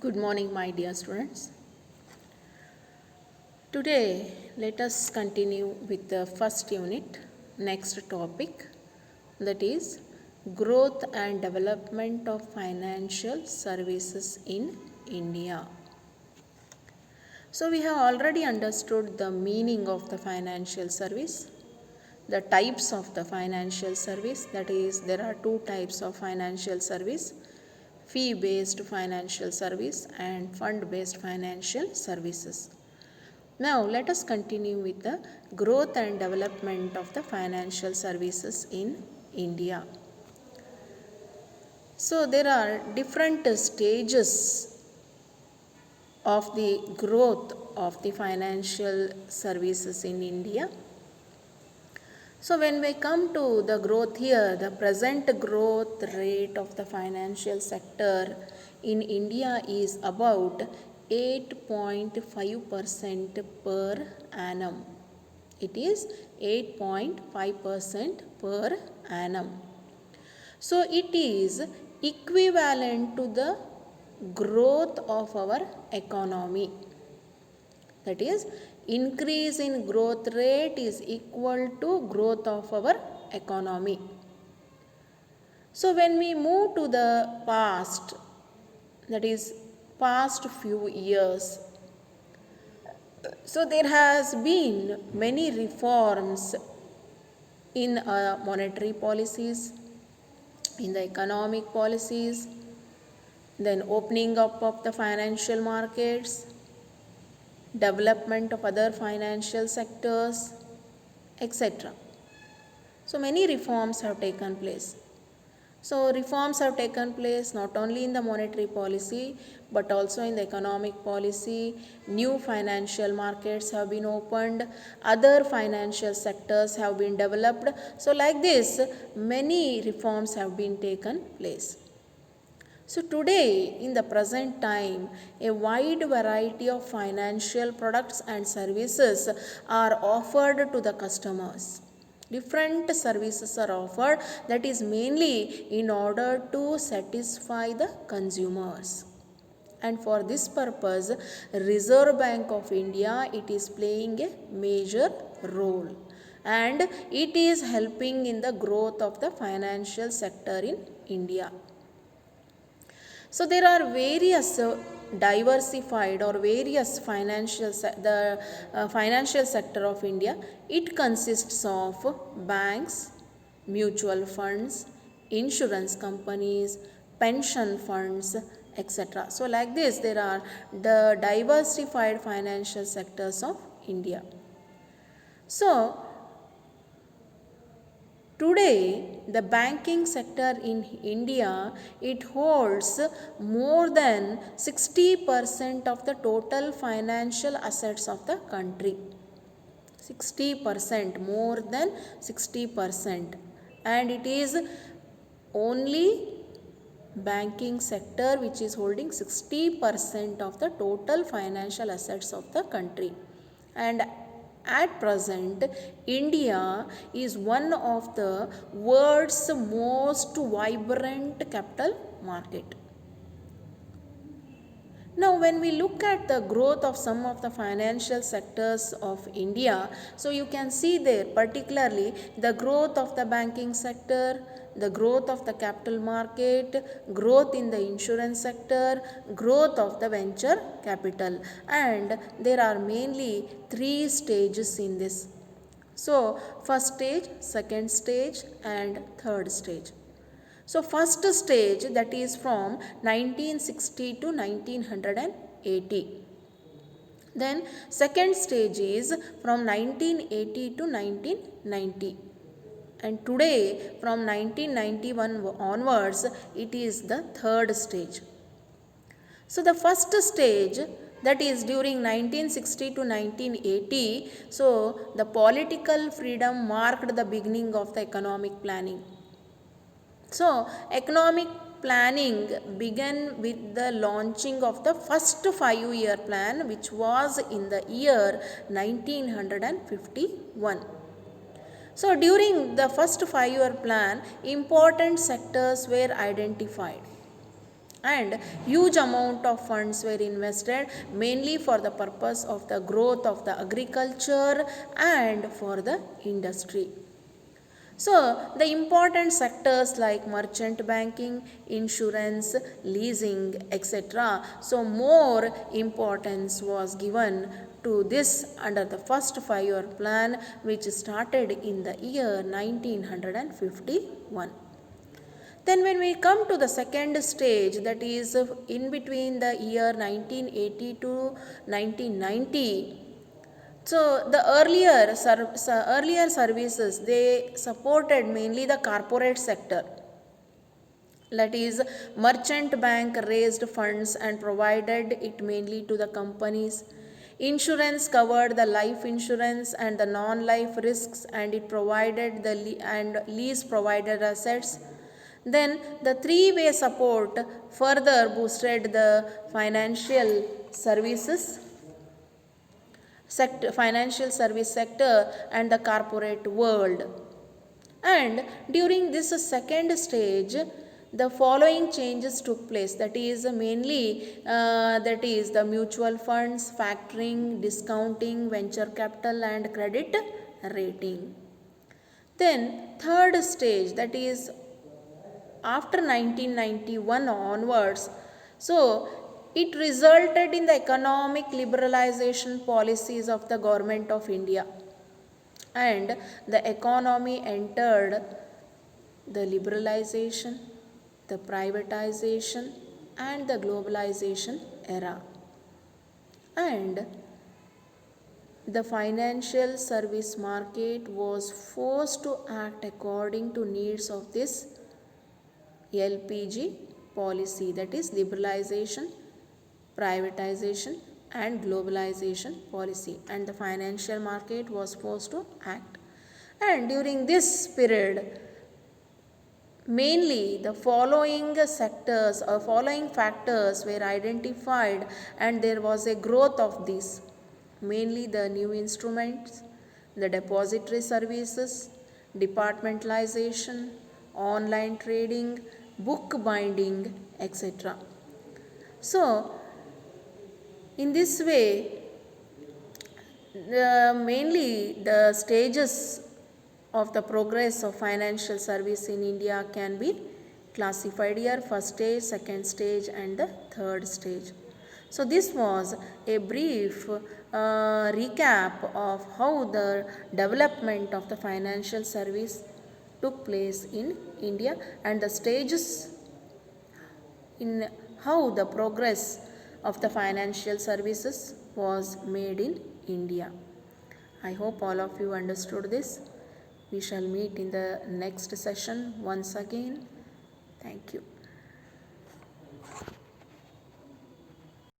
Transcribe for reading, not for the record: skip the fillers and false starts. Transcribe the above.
Good morning, my dear students. Today, let us continue with the first unit, next topic, that is growth and development of financial services in India. So, we have already understood the meaning of the financial service, the types of the financial service, that is, there are two types of financial service: fee based financial service and fund based financial services. Now, let us continue with the growth and development of the financial services in India. So, there are different stages of the growth of the financial services in India. So, when we come to the growth here, the present growth rate of the financial sector in India is about 8.5% per annum. It is 8.5% per annum. So, it is equivalent to the growth of our economy. That is, increase in growth rate is equal to growth of our economy. So, when we move to the past, that is past few years, so there has been many reforms in monetary policies, in the economic policies, then opening up of the financial markets, development of other financial sectors, etc. So, many reforms have taken place. So, reforms have taken place not only in the monetary policy but also in the economic policy. New financial markets have been opened, other financial sectors have been developed. So, like this, many reforms have been taken place. So, today in the present time, a wide variety of financial products and services are offered to the customers. Different services are offered, that is mainly in order to satisfy the consumers. And for this purpose, Reserve Bank of India, it is playing a major role and it is helping in the growth of the financial sector in India. So, there are various diversified or various financial financial sector of India. It consists of banks, mutual funds, insurance companies, pension funds, etc. So, like this, there are the diversified financial sectors of India. So, today, the banking sector in India, it holds more than 60% of the total financial assets of the country. 60%, more than 60%. And it is only banking sector which is holding 60% of the total financial assets of the country. And at present, India is one of the world's most vibrant capital market. Now, when we look at the growth of some of the financial sectors of India, so you can see there particularly the growth of the banking sector, the growth of the capital market, growth in the insurance sector, growth of the venture capital, and there are mainly three stages in this. So, first stage, second stage and third stage. So, first stage, that is from 1960 to 1980. Then second stage is from 1980 to 1990. And today from 1991 onwards, it is the third stage. So, the first stage, that is during 1960 to 1980, so the political freedom marked the beginning of the economic planning. So, economic planning began with the launching of the first 5-year plan, which was in the year 1951. So, during the first 5-year plan, important sectors were identified. and huge amount of funds were invested mainly for the purpose of the growth of the agriculture and for the industry. So, the important sectors like merchant banking, insurance, leasing, etc. So, more importance was given to this under the first 5-year plan, which started in the year 1951. Then when we come to the second stage, that is in between the year 1980 to 1990, so the earlier services, they supported mainly the corporate sector. That is, merchant bank raised funds and provided it mainly to the companies. Insurance covered the life insurance and the non-life risks, and it provided and lease provided assets. Then the three-way support further boosted the financial service sector and the corporate world. And during this second stage, the following changes took place, that is mainly that is the mutual funds, factoring, discounting, venture capital and credit rating. Then third stage, that is after 1991 onwards, so it resulted in the economic liberalization policies of the government of India, and the economy entered the liberalization, the privatization and the globalization era, and the financial service market was forced to act according to needs of this LPG policy, that is liberalization, privatization and globalization policy, and the financial market was forced to act. And during this period, mainly the following sectors or following factors were identified, and there was a growth of these, mainly the new instruments, the depository services, departmentalization, online trading, book binding, etc. So, in this way, mainly the stages of the progress of financial service in India can be classified here: first stage, second stage and the third stage. So this was a brief recap of how the development of the financial service took place in India and the stages in how the progress of the financial services was made in India. I hope all of you understood this. We shall meet in the next session once again. Thank you.